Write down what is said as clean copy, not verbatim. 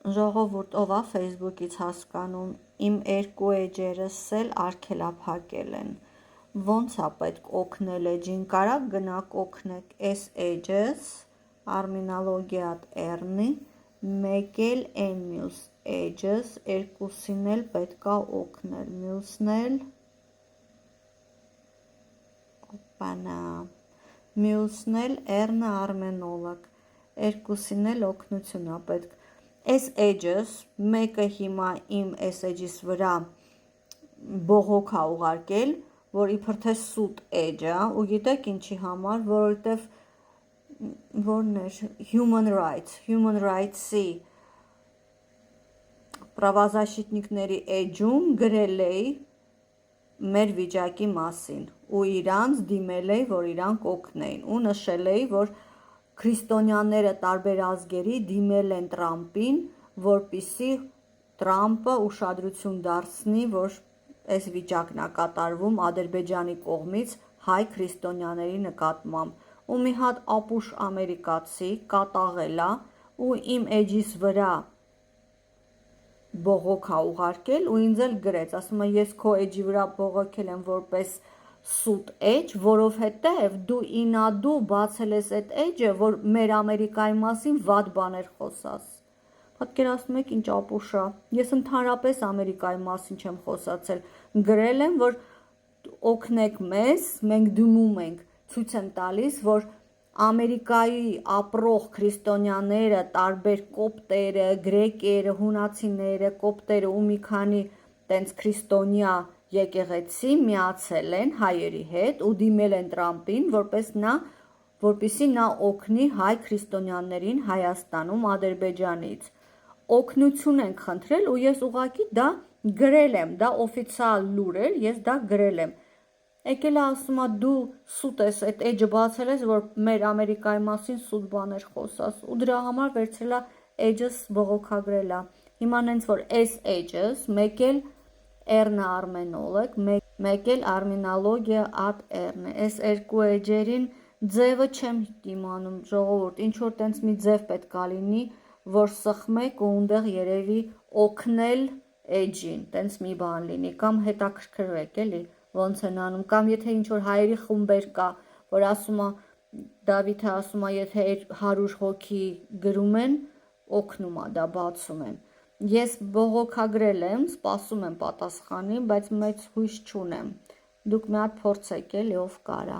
Ժողովուրդ ով է Facebook-ից հասկանում, իմ երկու էջերս էլ արգելափակել են, ոնց է պետք օգնել էջին, կարաք գնաք օգնեք էս էջս, արմինոլոգիատ էռնի, մեկ էլ են մյուս էջս, երկուսին էլ պետքա օգնել, մյուսն էլ, մյուսն էլ էռնը արմենոլոգ, երկուսին էլ օգնություն է պետք, Այս էջս, մեկը հիմա իմ այս էջիս վրա բողոք է ուղարկել, որ իբր թե սուտ էջ է, ու գիտեք ինչի համար, որովհետև որն էր Human Rights-ի պրավազաշիտնիկների էջում գրել էի մեր վիճակի մասին ու իրանց դիմել էի, որ իրանք օգնեին ու նշել էի, որ քրիստոնյաները տարբեր ազգերի դիմել են Տրամպին, որպիսի Տրամպը ուշադրություն դարձնի, որ այս վիճակն է կատարվում Ադրբեջանի կողմից հայ քրիստոնյաների նկատմամբ, ու մի հատ ապուշ ամերիկացի կատաղել է ու իմ էջիս վրա բողոք է ուղարկել ու ինձ էլ գրեց, ասում է ես քո էջի վրա բողոքել եմ որպես սուտ էջ, որովհետև դու ինադու բացել ես այդ էջը, որ մեր Ամերիկայի մասին վատ բաներ խոսաս։ Պատկերացնում եք ինչ ապուշ է։ Ես ընդհանրապես Ամերիկայի մասին չեմ խոսացել։ Գրել եմ, որ օգնեք մեզ, մենք դիմում ենք, ցույց եմ տալիս, որ Ամերիկայի ապրող քրիստոնյաները, տարբեր կոպտերը, գրեկերը, հունացիները, կոպտերը ու մի քանի տենց քրիստոնյա եկեղեցի միացել են հայերի հետ ու դիմել են Տրամպին, որպեսզի նա օգնի հայ քրիստոնյաներին Հայաստանում Ադրբեջանից։ Օգնություն ենք խնդրել ու ես ուղղակի դա գրել եմ, դա օֆիցիալ լուր էր, ես դա գրել եմ։ Եկել է ասում է դու սուտ ես, այդ էջը բացել ես, որ մեր Ամերիկայի մասին սուտ բաներ խոսաս ու դրա համար վերցրել է էջս բողոքագրել է։ Հիմա նենց որ այս էջս, մեկ էլ էռնը արմենոլոգ, մեկ էլ արմինոլոգիա at էռնը, այս երկու էջերին ձևը չեմ իմանում, ժողովուրդ, ինչ որ տենց մի ձև պետք է լինի, որ սխմեք ու ունդեղ երևի օգնել էջին, տենց մի բան լինի, կամ հետաքրքրվեք էլի, ոնց են անում, կամ եթե ինչ որ հայերի խումբեր կա, որ ասում է, Դավիթը ասում է, եթե 100 հոգի գրում են, օգնում է, դա բացում են։ Ես բողոքագրել եմ, սպասում եմ պատասխանի, բայց մեծ հույս չունեմ։ Դուք մի հատ փորձեք էլի, ով կարա։